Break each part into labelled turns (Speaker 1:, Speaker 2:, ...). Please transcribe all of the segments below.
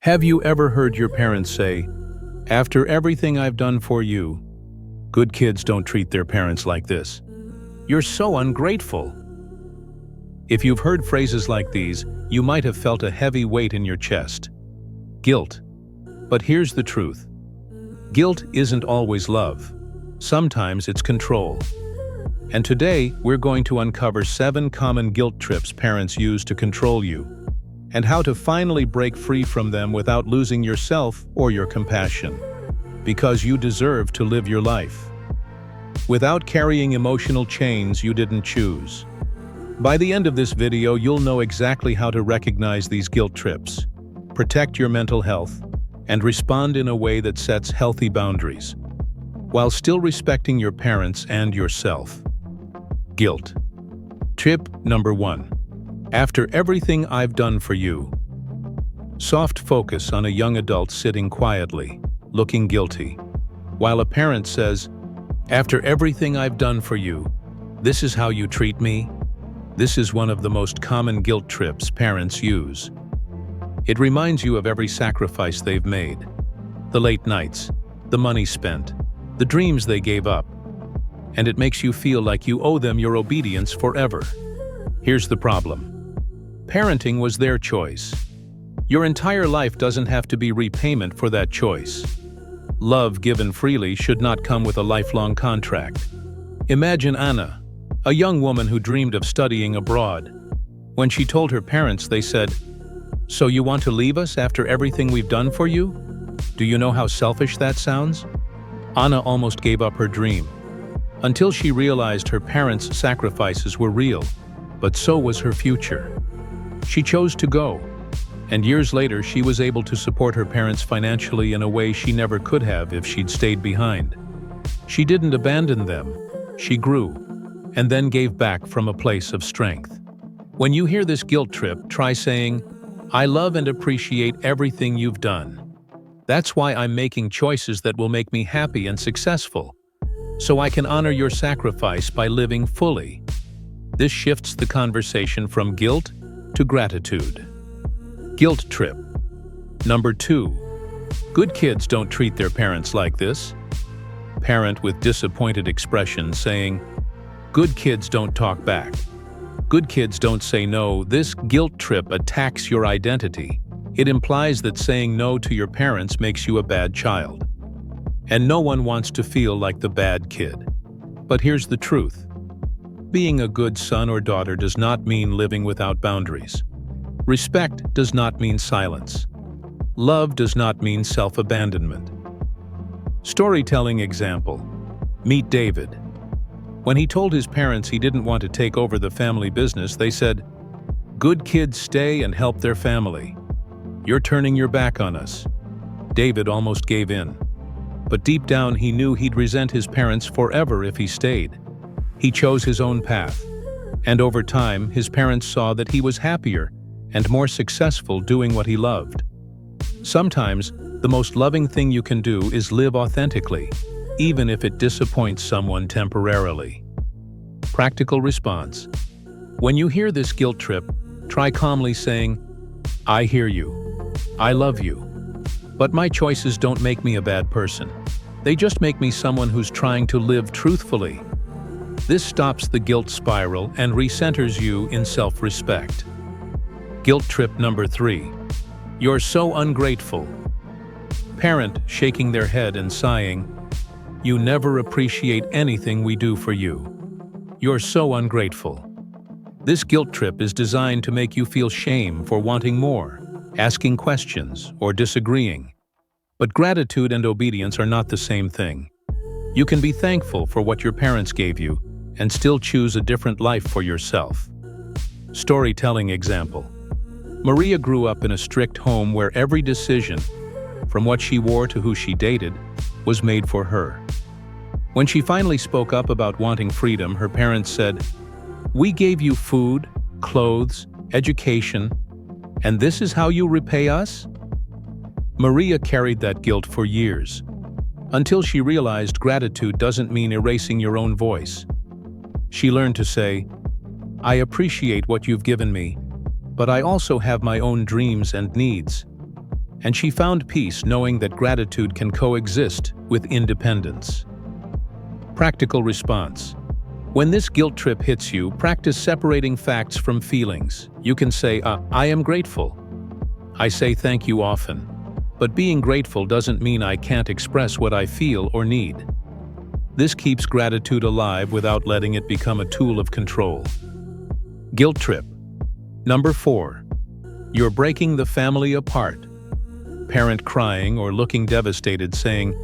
Speaker 1: Have you ever heard your parents say, "After everything I've done for you"? Good kids don't treat their parents like this. You're so ungrateful. If you've heard phrases like these, you might have felt a heavy weight in your chest. Guilt. But here's the truth. Guilt isn't always love. Sometimes it's control. And today, we're going to uncover 7 common guilt trips parents use to control you, and how to finally break free from them without losing yourself or your compassion. Because you deserve to live your life without carrying emotional chains you didn't choose. By the end of this video, you'll know exactly how to recognize these guilt trips, protect your mental health, and respond in a way that sets healthy boundaries, while still respecting your parents and yourself. Guilt. Tip number 1. After everything I've done for you. Soft focus on a young adult sitting quietly, looking guilty, while a parent says, "After everything I've done for you, this is how you treat me?" This is one of the most common guilt trips parents use. It reminds you of every sacrifice they've made, the late nights, the money spent, the dreams they gave up, and it makes you feel like you owe them your obedience forever. Here's the problem. Parenting was their choice. Your entire life doesn't have to be repayment for that choice. Love given freely should not come with a lifelong contract. Imagine Anna, a young woman who dreamed of studying abroad. When she told her parents, they said, "So you want to leave us after everything we've done for you?" Do you know how selfish that sounds? Anna almost gave up her dream, until she realized her parents' sacrifices were real, but so was her future. She chose to go, and years later she was able to support her parents financially in a way she never could have if she'd stayed behind. She didn't abandon them, she grew, and then gave back from a place of strength. When you hear this guilt trip, try saying, "I love and appreciate everything you've done. That's why I'm making choices that will make me happy and successful, so I can honor your sacrifice by living fully." This shifts the conversation from guilt to gratitude. Guilt trip. Number 2. Good kids don't treat their parents like this. Parent with disappointed expression saying, "Good kids don't talk back. Good kids don't say no." This guilt trip attacks your identity. It implies that saying no to your parents makes you a bad child. And no one wants to feel like the bad kid. But here's the truth. Being a good son or daughter does not mean living without boundaries. Respect does not mean silence. Love does not mean self-abandonment. Storytelling example. Meet David. When he told his parents he didn't want to take over the family business, they said, "Good kids stay and help their family. You're turning your back on us." David almost gave in. But deep down he knew he'd resent his parents forever if he stayed. He chose his own path. And over time, his parents saw that he was happier and more successful doing what he loved. Sometimes, the most loving thing you can do is live authentically, even if it disappoints someone temporarily. Practical response. When you hear this guilt trip, try calmly saying, "I hear you. I love you. But my choices don't make me a bad person. They just make me someone who's trying to live truthfully." This stops the guilt spiral and recenters you in self-respect. Guilt trip number 3. You're so ungrateful. Parent shaking their head and sighing, "You never appreciate anything we do for you. You're so ungrateful." This guilt trip is designed to make you feel shame for wanting more, asking questions, or disagreeing. But gratitude and obedience are not the same thing. You can be thankful for what your parents gave you and still choose a different life for yourself. Storytelling example. Maria grew up in a strict home where every decision, from what she wore to who she dated, was made for her. When she finally spoke up about wanting freedom, her parents said, "We gave you food, clothes, education, and this is how you repay us?" Maria carried that guilt for years, until she realized gratitude doesn't mean erasing your own voice. She learned to say, "I appreciate what you've given me, but I also have my own dreams and needs." and she found peace knowing that gratitude can coexist with independence. Practical response. When this guilt trip hits you, practice separating facts from feelings. You can say, I am grateful. I say thank you often. But being grateful doesn't mean I can't express what I feel or need. This keeps gratitude alive without letting it become a tool of control. Guilt trip. Number 4. You're breaking the family apart. Parent crying or looking devastated saying,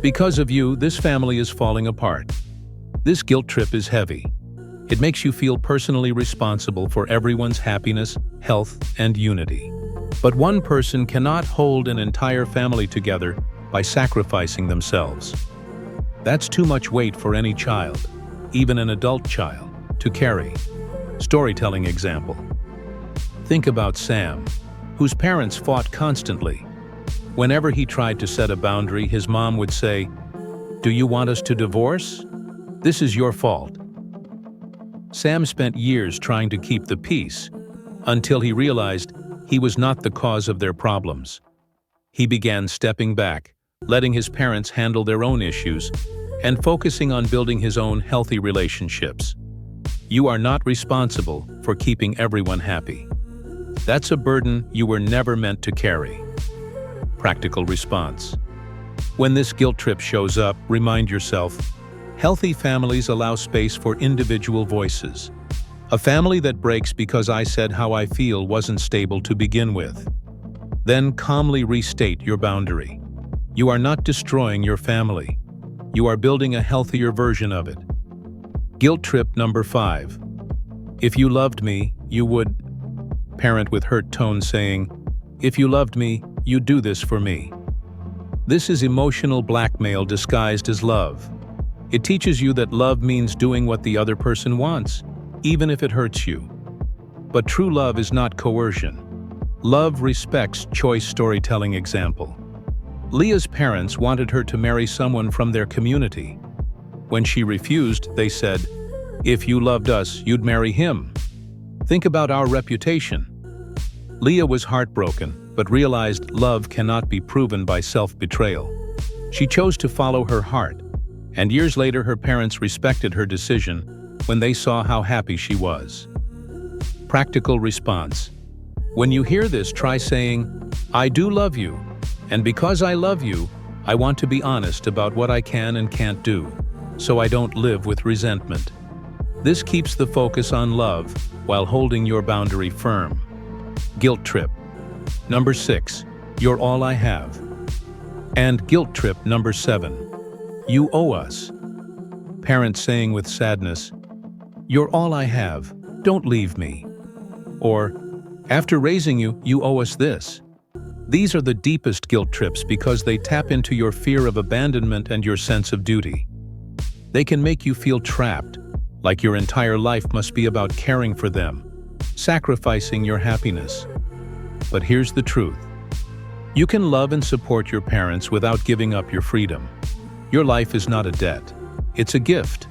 Speaker 1: "Because of you, this family is falling apart." This guilt trip is heavy. It makes you feel personally responsible for everyone's happiness, health, and unity. But one person cannot hold an entire family together by sacrificing themselves. That's too much weight for any child, even an adult child, to carry. Storytelling example. Think about Sam, whose parents fought constantly. Whenever he tried to set a boundary, his mom would say, "Do you want us to divorce? This is your fault." Sam spent years trying to keep the peace, until he realized he was not the cause of their problems. He began stepping back, letting his parents handle their own issues, and focusing on building his own healthy relationships. You are not responsible for keeping everyone happy. That's a burden you were never meant to carry. Practical response. When this guilt trip shows up, remind yourself, healthy families allow space for individual voices. A family that breaks because I said how I feel wasn't stable to begin with. Then calmly restate your boundary. You are not destroying your family. You are building a healthier version of it. Guilt trip number 5. If you loved me, you would. Parent with hurt tone saying, "If you loved me, you'd do this for me." This is emotional blackmail disguised as love. It teaches you that love means doing what the other person wants, even if it hurts you. But true love is not coercion. Love respects choice. Storytelling example. Leah's parents wanted her to marry someone from their community. When she refused, they said, "If you loved us, you'd marry him. Think about our reputation." Leah was heartbroken, but realized love cannot be proven by self-betrayal. She chose to follow her heart, and years later her parents respected her decision when they saw how happy she was. Practical response. When you hear this, try saying, "I do love you, and because I love you, I want to be honest about what I can and can't do, so I don't live with resentment." This keeps the focus on love while holding your boundary firm. Guilt trip. Number 6. You're all I have. And guilt trip number 7. You owe us. Parents saying with sadness, "You're all I have, don't leave me." Or, "After raising you, you owe us this." These are the deepest guilt trips because they tap into your fear of abandonment and your sense of duty. They can make you feel trapped, like your entire life must be about caring for them, sacrificing your happiness. But here's the truth. You can love and support your parents without giving up your freedom. Your life is not a debt. It's a gift.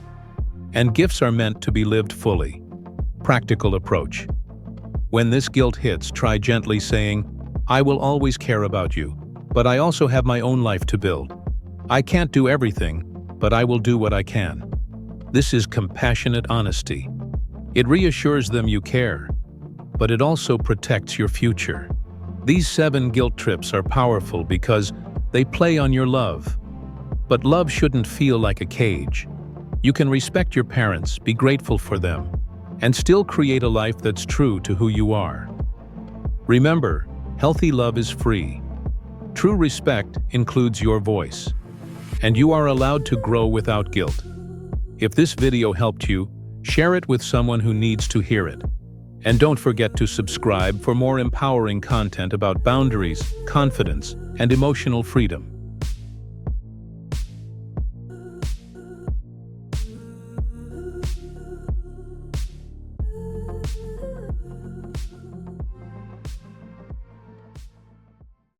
Speaker 1: And gifts are meant to be lived fully. Practical approach. When this guilt hits, try gently saying, "I will always care about you, but I also have my own life to build. I can't do everything, but I will do what I can." This is compassionate honesty. It reassures them you care, but it also protects your future. These 7 guilt trips are powerful because they play on your love. But love shouldn't feel like a cage. You can respect your parents, be grateful for them, and still create a life that's true to who you are. Remember, healthy love is free. True respect includes your voice, and you are allowed to grow without guilt. If this video helped you, share it with someone who needs to hear it. And don't forget to subscribe for more empowering content about boundaries, confidence, and emotional freedom.